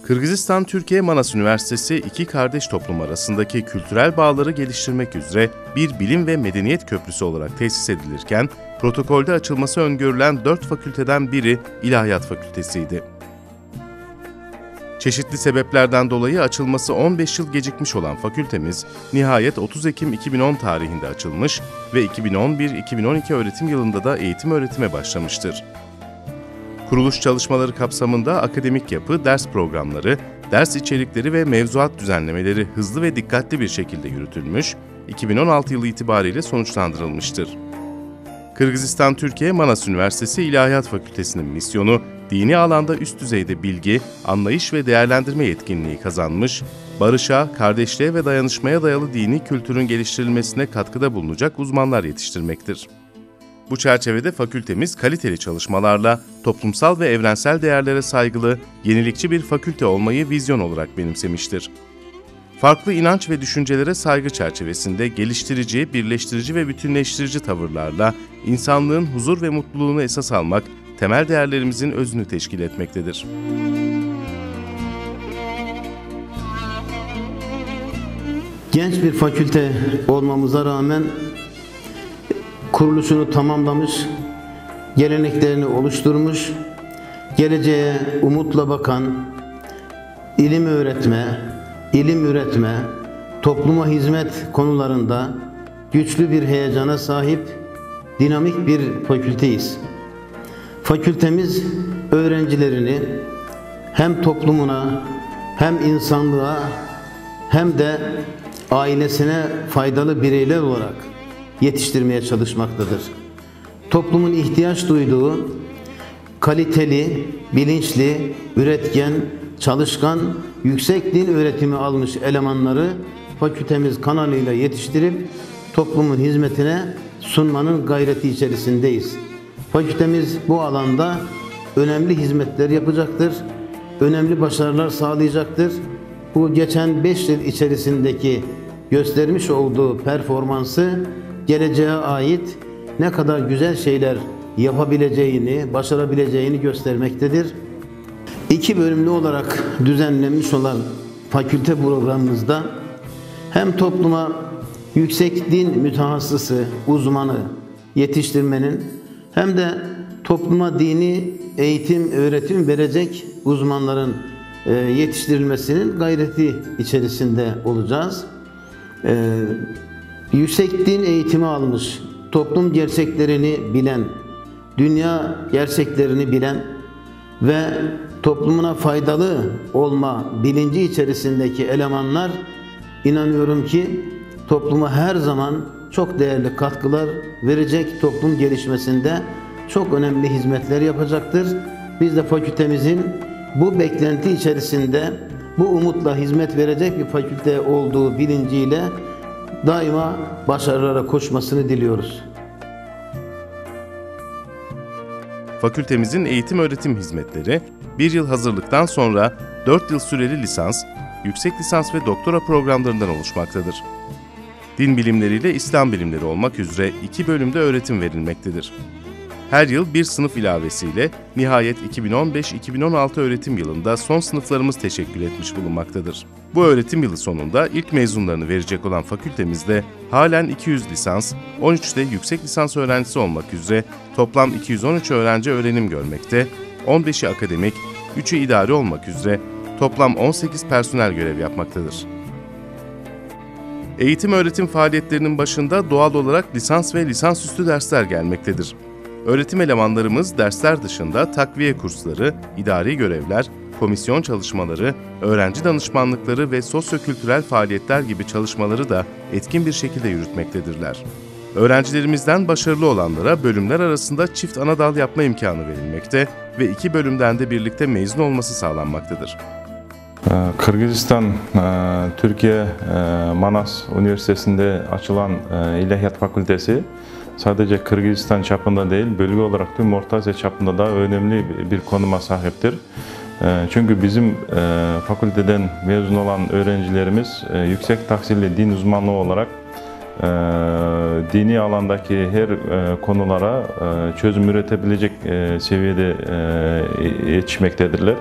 Kırgızistan-Türkiye Manas Üniversitesi iki kardeş toplum arasındaki kültürel bağları geliştirmek üzere bir bilim ve medeniyet köprüsü olarak tesis edilirken, protokolde açılması öngörülen 4 fakülteden biri İlahiyat Fakültesiydi. Çeşitli sebeplerden dolayı açılması 15 yıl gecikmiş olan fakültemiz, nihayet 30 Ekim 2010 tarihinde açılmış ve 2011-2012 öğretim yılında da eğitim-öğretime başlamıştır. Kuruluş çalışmaları kapsamında akademik yapı, ders programları, ders içerikleri ve mevzuat düzenlemeleri hızlı ve dikkatli bir şekilde yürütülmüş, 2016 yılı itibariyle sonuçlandırılmıştır. Kırgızistan-Türkiye Manas Üniversitesi İlahiyat Fakültesi'nin misyonu, dini alanda üst düzeyde bilgi, anlayış ve değerlendirme yetkinliği kazanmış, barışa, kardeşliğe ve dayanışmaya dayalı dini kültürün geliştirilmesine katkıda bulunacak uzmanlar yetiştirmektir. Bu çerçevede fakültemiz kaliteli çalışmalarla toplumsal ve evrensel değerlere saygılı, yenilikçi bir fakülte olmayı vizyon olarak benimsemiştir. Farklı inanç ve düşüncelere saygı çerçevesinde geliştirici, birleştirici ve bütünleştirici tavırlarla insanlığın huzur ve mutluluğunu esas almak, temel değerlerimizin özünü teşkil etmektedir. Genç bir fakülte olmamıza rağmen kuruluşunu tamamlamış, geleneklerini oluşturmuş, geleceğe umutla bakan, ilim öğretme, ilim üretme, topluma hizmet konularında güçlü bir heyecana sahip, dinamik bir fakülteyiz. Fakültemiz öğrencilerini hem toplumuna, hem insanlığa, hem de ailesine faydalı bireyler olarak yetiştirmeye çalışmaktadır. Toplumun ihtiyaç duyduğu kaliteli, bilinçli, üretken, çalışkan, yüksek din öğretimi almış elemanları fakültemiz kanalıyla yetiştirip toplumun hizmetine sunmanın gayreti içerisindeyiz. Fakültemiz bu alanda önemli hizmetler yapacaktır, önemli başarılar sağlayacaktır. Bu geçen 5 yıl içerisindeki göstermiş olduğu performansı geleceğe ait ne kadar güzel şeyler yapabileceğini, başarabileceğini göstermektedir. 2 bölümlü olarak düzenlenmiş olan fakülte programımızda hem topluma yüksek din mütehassısı, uzmanı yetiştirmenin hem de topluma dini eğitim, öğretim verecek uzmanların yetiştirilmesinin gayreti içerisinde olacağız. Yüksek din eğitimi almış, toplum gerçeklerini bilen, dünya gerçeklerini bilen ve toplumuna faydalı olma bilinci içerisindeki elemanlar, inanıyorum ki topluma her zaman çok değerli katkılar verecek, toplum gelişmesinde çok önemli hizmetler yapacaktır. Biz de fakültemizin bu beklenti içerisinde bu umutla hizmet verecek bir fakülte olduğu bilinciyle daima başarılara koşmasını diliyoruz. Fakültemizin eğitim-öğretim hizmetleri, 1 yıl hazırlıktan sonra 4 yıl süreli lisans, yüksek lisans ve doktora programlarından oluşmaktadır. Din bilimleriyle İslam bilimleri olmak üzere 2 bölümde öğretim verilmektedir. Her yıl bir sınıf ilavesiyle nihayet 2015-2016 öğretim yılında son sınıflarımız teşekkül etmiş bulunmaktadır. Bu öğretim yılı sonunda ilk mezunlarını verecek olan fakültemizde halen 200 lisans, 13 de yüksek lisans öğrencisi olmak üzere toplam 213 öğrenci öğrenim görmekte, 15'i akademik, 3'ü idari olmak üzere toplam 18 personel görev yapmaktadır. Eğitim-öğretim faaliyetlerinin başında doğal olarak lisans ve lisansüstü dersler gelmektedir. Öğretim elemanlarımız dersler dışında takviye kursları, idari görevler, komisyon çalışmaları, öğrenci danışmanlıkları ve sosyokültürel faaliyetler gibi çalışmaları da etkin bir şekilde yürütmektedirler. Öğrencilerimizden başarılı olanlara bölümler arasında çift ana dal yapma imkanı verilmekte ve 2 bölümden de birlikte mezun olması sağlanmaktadır. Kırgızistan, Türkiye Manas Üniversitesi'nde açılan İlahiyat Fakültesi sadece Kırgızistan çapında değil, bölge olarak tüm Orta Asya çapında da önemli bir konuma sahiptir. Çünkü bizim fakülteden mezun olan öğrencilerimiz yüksek tahsilli din uzmanlığı olarak dini alandaki her konulara çözüm üretebilecek seviyede yetişmektedirler.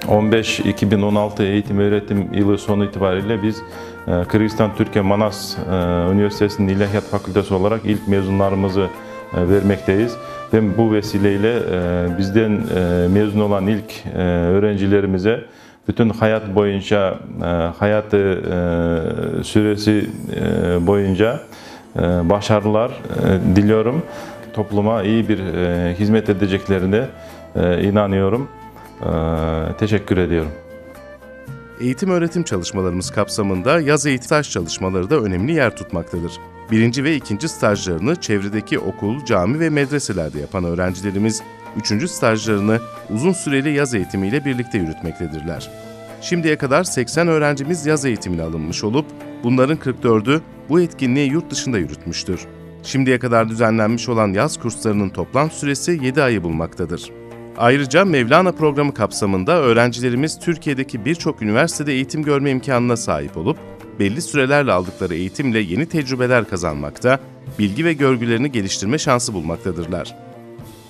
2015-2016 eğitim öğretim yılı sonu itibariyle biz Kırgızistan Türkiye Manas Üniversitesi'nin İlahiyat Fakültesi olarak ilk mezunlarımızı vermekteyiz. Ve bu vesileyle bizden mezun olan ilk öğrencilerimize bütün hayat boyunca, hayatı süresi boyunca başarılar diliyorum. Topluma iyi bir hizmet edeceklerine inanıyorum. Teşekkür ediyorum. Eğitim öğretim çalışmalarımız kapsamında yaz eğitim staj çalışmaları da önemli yer tutmaktadır. 1. ve 2. stajlarını çevredeki okul, cami ve medreselerde yapan öğrencilerimiz 3. stajlarını uzun süreli yaz eğitimiyle birlikte yürütmektedirler. Şimdiye kadar 80 öğrencimiz yaz eğitimine alınmış olup bunların 44'ü bu etkinliği yurt dışında yürütmüştür. Şimdiye kadar düzenlenmiş olan yaz kurslarının toplam süresi 7 ayı bulmaktadır. Ayrıca Mevlana programı kapsamında öğrencilerimiz Türkiye'deki birçok üniversitede eğitim görme imkanına sahip olup, belli sürelerle aldıkları eğitimle yeni tecrübeler kazanmakta, bilgi ve görgülerini geliştirme şansı bulmaktadırlar.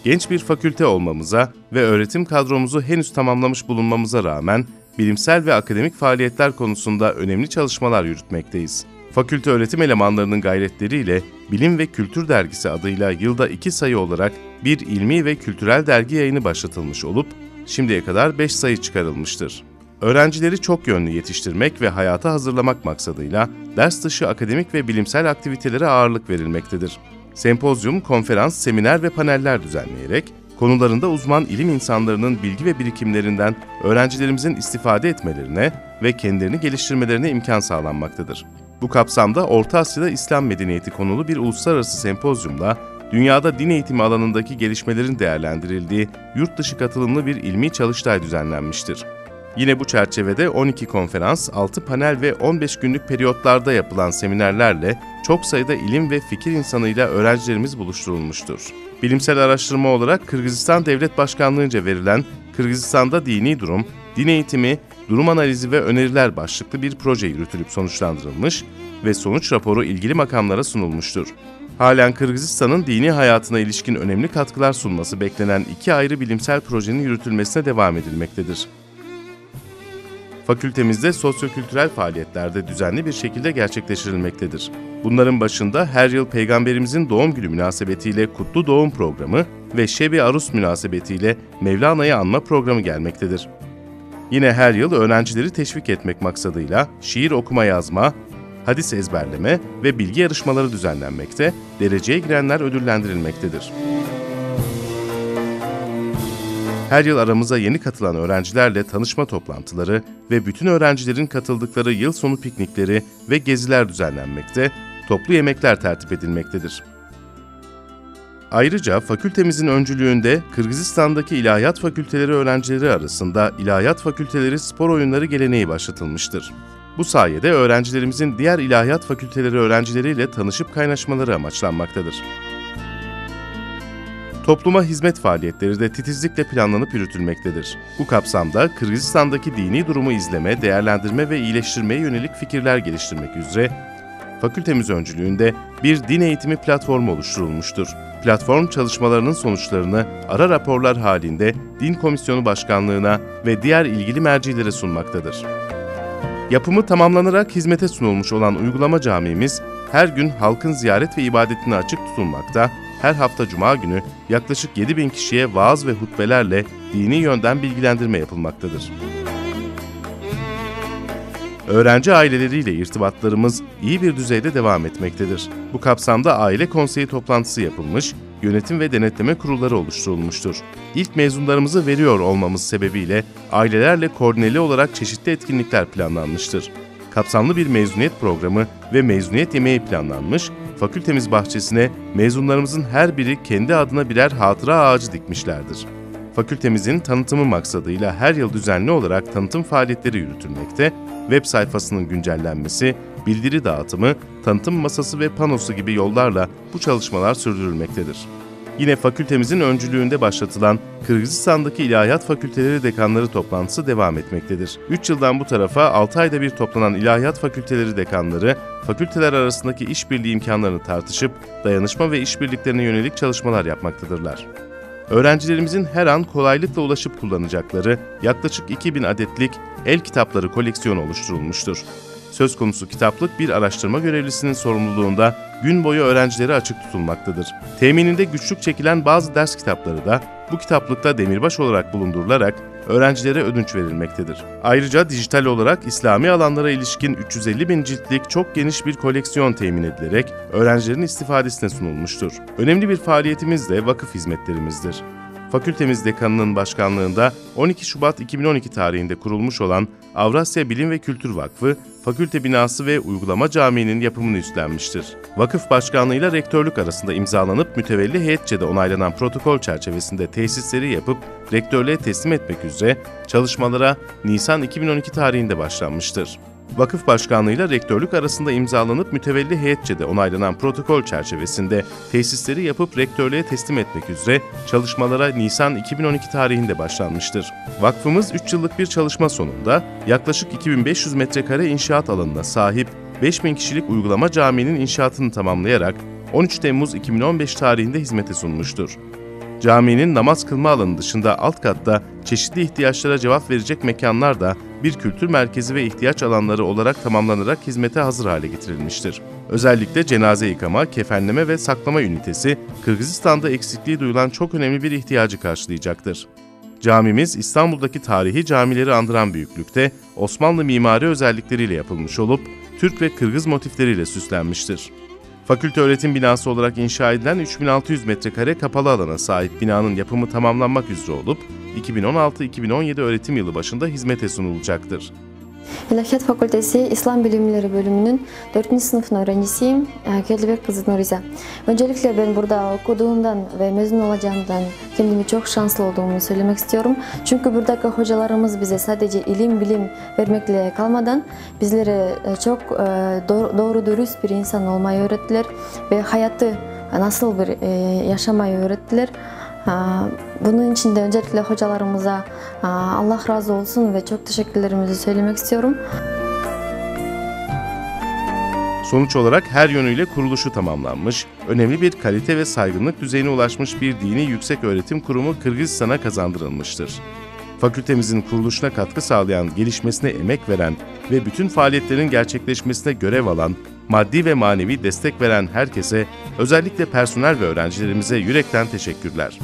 Genç bir fakülte olmamıza ve öğretim kadromuzu henüz tamamlamış bulunmamıza rağmen, bilimsel ve akademik faaliyetler konusunda önemli çalışmalar yürütmekteyiz. Fakülte öğretim elemanlarının gayretleriyle Bilim ve Kültür Dergisi adıyla yılda 2 sayı olarak bir ilmi ve kültürel dergi yayını başlatılmış olup, şimdiye kadar 5 sayı çıkarılmıştır. Öğrencileri çok yönlü yetiştirmek ve hayata hazırlamak maksadıyla ders dışı akademik ve bilimsel aktivitelere ağırlık verilmektedir. Sempozyum, konferans, seminer ve paneller düzenleyerek, konularında uzman ilim insanlarının bilgi ve birikimlerinden öğrencilerimizin istifade etmelerine ve kendilerini geliştirmelerine imkan sağlanmaktadır. Bu kapsamda Orta Asya'da İslam medeniyeti konulu bir uluslararası sempozyumla dünyada din eğitimi alanındaki gelişmelerin değerlendirildiği yurt dışı katılımlı bir ilmi çalıştay düzenlenmiştir. Yine bu çerçevede 12 konferans, 6 panel ve 15 günlük periyotlarda yapılan seminerlerle çok sayıda ilim ve fikir insanıyla öğrencilerimiz buluşturulmuştur. Bilimsel araştırma olarak Kırgızistan Devlet Başkanlığı'nca verilen Kırgızistan'da dini durum, din eğitimi, durum analizi ve öneriler başlıklı bir proje yürütülüp sonuçlandırılmış ve sonuç raporu ilgili makamlara sunulmuştur. Halen Kırgızistan'ın dini hayatına ilişkin önemli katkılar sunması beklenen 2 ayrı bilimsel projenin yürütülmesine devam edilmektedir. Fakültemizde sosyo-kültürel faaliyetlerde düzenli bir şekilde gerçekleştirilmektedir. Bunların başında her yıl Peygamberimizin doğum günü münasebetiyle Kutlu Doğum Programı ve Şebi Arus münasebetiyle Mevlana'yı anma programı gelmektedir. Yine her yıl öğrencileri teşvik etmek maksadıyla şiir okuma yazma, hadis ezberleme ve bilgi yarışmaları düzenlenmekte, dereceye girenler ödüllendirilmektedir. Her yıl aramıza yeni katılan öğrencilerle tanışma toplantıları ve bütün öğrencilerin katıldıkları yıl sonu piknikleri ve geziler düzenlenmekte, toplu yemekler tertip edilmektedir. Ayrıca fakültemizin öncülüğünde Kırgızistan'daki ilahiyat fakülteleri öğrencileri arasında ilahiyat fakülteleri spor oyunları geleneği başlatılmıştır. Bu sayede öğrencilerimizin diğer ilahiyat fakülteleri öğrencileriyle tanışıp kaynaşmaları amaçlanmaktadır. Topluma hizmet faaliyetleri de titizlikle planlanıp yürütülmektedir. Bu kapsamda Kırgızistan'daki dini durumu izleme, değerlendirme ve iyileştirmeye yönelik fikirler geliştirmek üzere fakültemiz öncülüğünde bir din eğitimi platformu oluşturulmuştur. Platform çalışmalarının sonuçlarını ara raporlar halinde Din Komisyonu Başkanlığı'na ve diğer ilgili mercilere sunmaktadır. Yapımı tamamlanarak hizmete sunulmuş olan uygulama camimiz her gün halkın ziyaret ve ibadetine açık tutulmakta, her hafta Cuma günü yaklaşık 7.000 kişiye vaaz ve hutbelerle dini yönden bilgilendirme yapılmaktadır. Öğrenci aileleriyle irtibatlarımız iyi bir düzeyde devam etmektedir. Bu kapsamda aile konseyi toplantısı yapılmış, yönetim ve denetleme kurulları oluşturulmuştur. İlk mezunlarımızı veriyor olmamız sebebiyle ailelerle koordineli olarak çeşitli etkinlikler planlanmıştır. Kapsamlı bir mezuniyet programı ve mezuniyet yemeği planlanmış, fakültemiz bahçesine mezunlarımızın her biri kendi adına birer hatıra ağacı dikmişlerdir. Fakültemizin tanıtımı maksadıyla her yıl düzenli olarak tanıtım faaliyetleri yürütülmekte, web sayfasının güncellenmesi, bildiri dağıtımı, tanıtım masası ve panosu gibi yollarla bu çalışmalar sürdürülmektedir. Yine fakültemizin öncülüğünde başlatılan Kırgızistan'daki İlahiyat Fakülteleri Dekanları toplantısı devam etmektedir. 3 yıldan bu tarafa 6 ayda bir toplanan İlahiyat Fakülteleri Dekanları, fakülteler arasındaki işbirliği imkanlarını tartışıp dayanışma ve işbirliklerine yönelik çalışmalar yapmaktadırlar. öğrencilerimizin her an kolaylıkla ulaşıp kullanacakları yaklaşık 2000 adetlik el kitapları koleksiyonu oluşturulmuştur. Söz konusu kitaplık bir araştırma görevlisinin sorumluluğunda gün boyu öğrencilere açık tutulmaktadır. Temininde güçlük çekilen bazı ders kitapları da bu kitaplıkta demirbaş olarak bulundurularak öğrencilere ödünç verilmektedir. Ayrıca dijital olarak İslami alanlara ilişkin 350 bin ciltlik çok geniş bir koleksiyon temin edilerek öğrencilerin istifadesine sunulmuştur. Önemli bir faaliyetimiz de vakıf hizmetlerimizdir. Fakültemiz dekanının başkanlığında 12 Şubat 2012 tarihinde kurulmuş olan Avrasya Bilim ve Kültür Vakfı, fakülte binası ve uygulama camiinin yapımını üstlenmiştir. Vakıf başkanlığıyla rektörlük arasında imzalanıp mütevelli heyetçe de onaylanan protokol çerçevesinde tesisleri yapıp rektörlüğe teslim etmek üzere çalışmalara Nisan 2012 tarihinde başlanmıştır. Vakıf başkanlığıyla rektörlük arasında imzalanıp mütevelli heyetçe de onaylanan protokol çerçevesinde tesisleri yapıp rektörlüğe teslim etmek üzere çalışmalara Nisan 2012 tarihinde başlanmıştır. Vakfımız 3 yıllık bir çalışma sonunda yaklaşık 2500 metrekare inşaat alanına sahip 5000 kişilik uygulama caminin inşaatını tamamlayarak 13 Temmuz 2015 tarihinde hizmete sunmuştur. Caminin namaz kılma alanı dışında alt katta çeşitli ihtiyaçlara cevap verecek mekanlar da bir kültür merkezi ve ihtiyaç alanları olarak tamamlanarak hizmete hazır hale getirilmiştir. Özellikle cenaze yıkama, kefenleme ve saklama ünitesi Kırgızistan'da eksikliği duyulan çok önemli bir ihtiyacı karşılayacaktır. Camimiz İstanbul'daki tarihi camileri andıran büyüklükte, Osmanlı mimari özellikleriyle yapılmış olup Türk ve Kırgız motifleriyle süslenmiştir. Fakülte öğretim binası olarak inşa edilen 3600 metrekare kapalı alana sahip binanın yapımı tamamlanmak üzere olup 2016-2017 öğretim yılı başında hizmete sunulacaktır. İlahiyat Fakültesi İslam Bilimleri Bölümünün 4. sınıfın öğrencisiyim. Kedibek kızı Nurize. Öncelikle ben burada okuduğumdan ve mezun olacağımdan kendimi çok şanslı olduğumu söylemek istiyorum. Çünkü buradaki hocalarımız bize sadece ilim, bilim vermekle kalmadan bizlere çok doğru dürüst bir insan olmayı öğrettiler ve hayatı nasıl bir yaşamayı öğrettiler. Bunun için de öncelikle hocalarımıza Allah razı olsun ve çok teşekkürlerimizi söylemek istiyorum. Sonuç olarak her yönüyle kuruluşu tamamlanmış, önemli bir kalite ve saygınlık düzeyine ulaşmış bir dini yüksek öğretim kurumu Kırgızistan'a kazandırılmıştır. Fakültemizin kuruluşuna katkı sağlayan, gelişmesine emek veren ve bütün faaliyetlerin gerçekleşmesine görev alan, maddi ve manevi destek veren herkese, özellikle personel ve öğrencilerimize yürekten teşekkürler.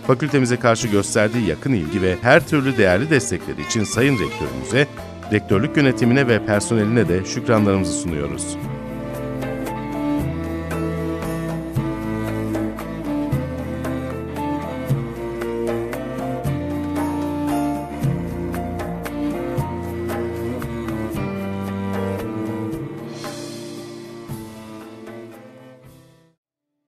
Fakültemize karşı gösterdiği yakın ilgi ve her türlü değerli destekleri için Sayın Rektörümüze, rektörlük yönetimine ve personeline de şükranlarımızı sunuyoruz.